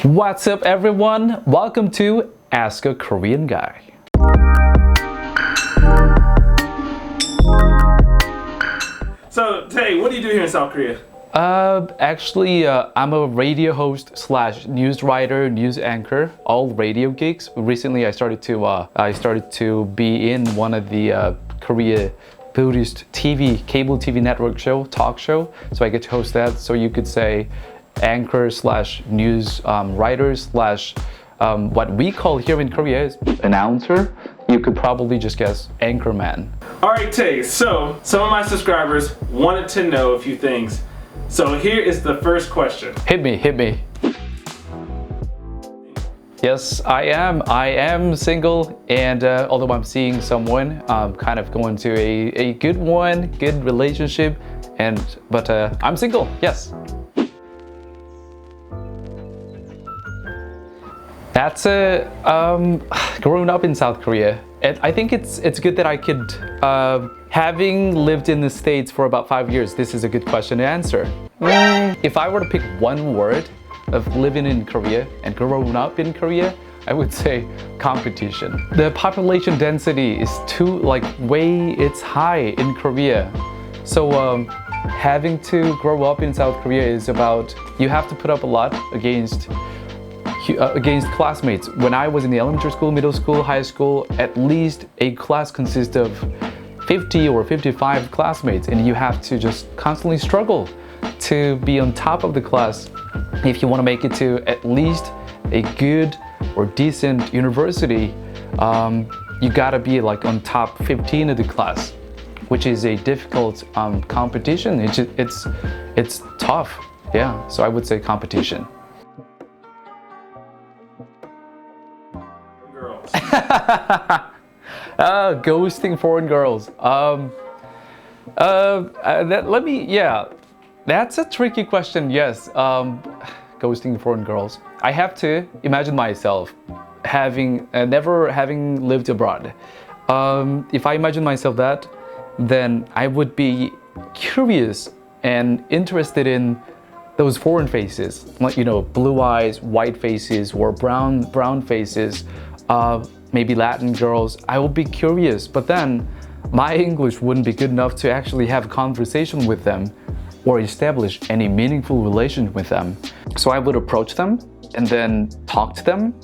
What's up, everyone? Welcome to Ask a Korean Guy. So, Tae, what do you do here in South Korea? I'm a radio host slash news writer, news anchor, all radio gigs. Recently, I started to be in one of the Korea Buddhist cable TV network talk show. So I get to host that. So you could say anchor slash news writer slash what we call here in Korea is announcer. You could probably just guess anchorman. All right, Tae, so some of my subscribers wanted to know a few things. So here is the first question. Hit me. Yes, I am single, and although I'm seeing someone, kind of going to a good relationship, but I'm single, yes. That's growing up in South Korea. And I think it's good that I could, having lived in the States for about 5 years, this is a good question to answer. If I were to pick one word of living in Korea and growing up in Korea, I would say competition. The population density is it's high in Korea. So having to grow up in South Korea is about, you have to put up a lot against classmates. When I was in the elementary school, middle school, high school, at least a class consists of 50 or 55 classmates, and you have to just constantly struggle to be on top of the class if you want to make it to at least a good or decent university. You gotta be like on top 15 of the class, which is a difficult competition. It's tough, yeah. So I would say competition. Girls. Ghosting foreign girls. That's a tricky question. Yes, ghosting foreign girls. I have to imagine myself never having lived abroad. If I imagine myself that, then I would be curious and interested in those foreign faces, like, blue eyes, white faces, or brown faces. Maybe Latin girls. I would be curious, but then my English wouldn't be good enough to actually have a conversation with them or establish any meaningful relation with them. So I would approach them and then talk to them.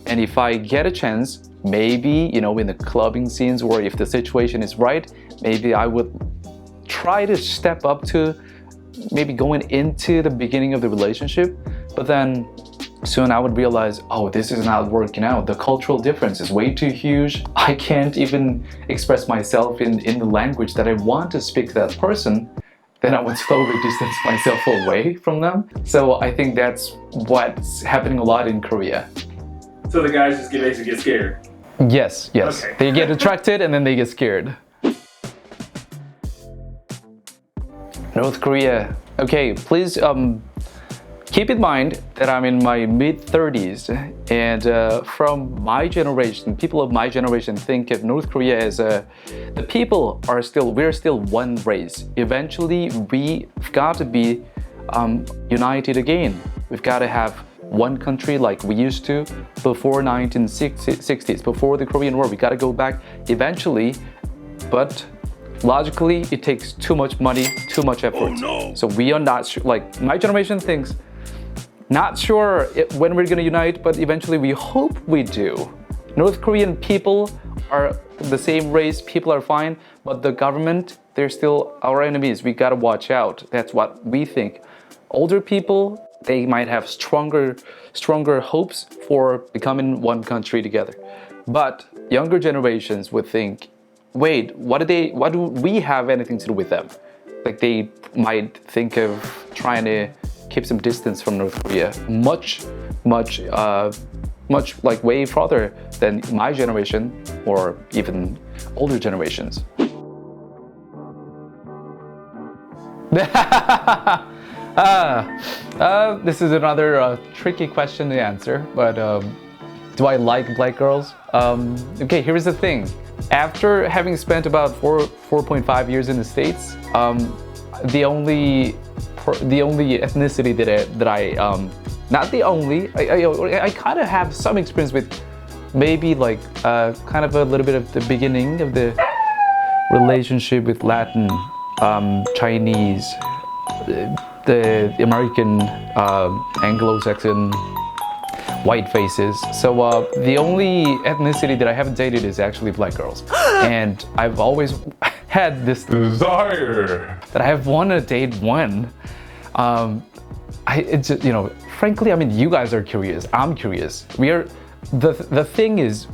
And if I get a chance, maybe, in the clubbing scenes, or if the situation is right, maybe I would try to step up to maybe going into the beginning of the relationship. But then soon I would realize, oh, this is not working out. The cultural difference is way too huge. I can't even express myself in the language that I want to speak to that person. Then I would slowly distance myself away from them. So I think that's what's happening a lot in Korea. So the guys just basically get scared? Yes. Okay. They get attracted and then they get scared. North Korea. Okay, please keep in mind that I'm in my mid-30s, and from my generation, people of my generation think of North Korea as we're still one race. Eventually, we've got to be united again. We've got to have one country like we used to before 1960s, before the Korean War. We got to go back eventually, but logically, it takes too much money, too much effort. Oh, no. So we are not sure, like my generation thinks, not sure when we're gonna unite, but eventually we hope we do. North Korean people are the same race, people are fine, but the government, they're still our enemies. We gotta watch out. That's what we think. Older people, they might have stronger hopes for becoming one country together. But younger generations would think, wait, what do we have anything to do with them? Like they might think of trying to keep some distance from North Korea, much like way farther than my generation or even older generations. This is another tricky question to answer, but do I like black girls? Okay, here's the thing. After having spent about 4.5 years in the States, the only ethnicity that I Not the only. I kind of have some experience with maybe like kind of a little bit of the beginning of the relationship with Latin, Chinese, the American, Anglo-Saxon white faces. So the only ethnicity that I haven't dated is actually black girls. And I've always had this desire that I have wanted to date one. It's just, you know, frankly, I mean, you guys are curious. I'm curious. The thing is,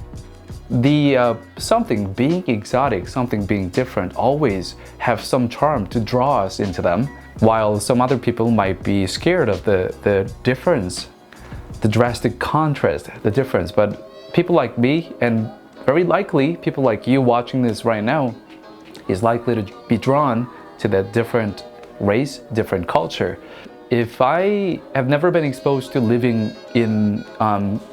something being exotic, something being different always have some charm to draw us into them, while some other people might be scared of the difference, the drastic contrast, the difference. But people like me, and very likely people like you watching this right now, is likely to be drawn to that different race, different culture. If I have never been exposed to living in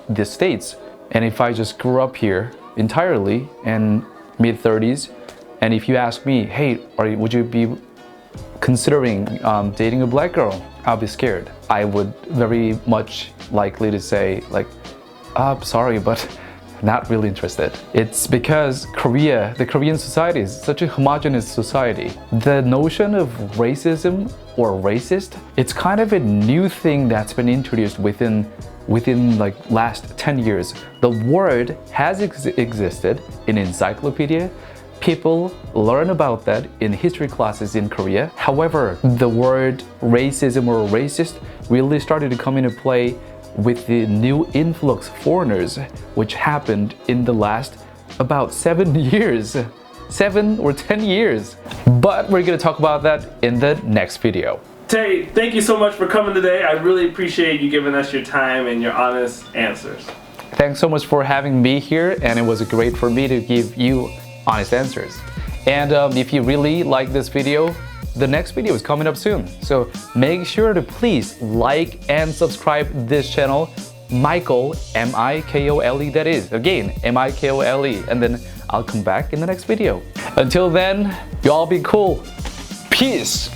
the States, and if I just grew up here entirely in mid-30s, and if you ask me, hey, would you be considering dating a black girl? I'll be scared. I would very much likely to say like, sorry, but not really interested. It's because Korea, the Korean society is such a homogeneous society. The notion of racism or racist, it's kind of a new thing that's been introduced within like last 10 years. The word has existed in encyclopedia. People learn about that in history classes in Korea. However, the word racism or racist really started to come into play with the new influx of foreigners, which happened in the last about 7 years. 7 or 10 years. But we're gonna talk about that in the next video. Tay, thank you so much for coming today. I really appreciate you giving us your time and your honest answers. Thanks so much for having me here, and it was great for me to give you honest answers. And if you really like this video, the next video is coming up soon. So make sure to please like and subscribe this channel, Michael, M-I-K-O-L-E, that is. Again, M-I-K-O-L-E. And then I'll come back in the next video. Until then, you all be cool. Peace.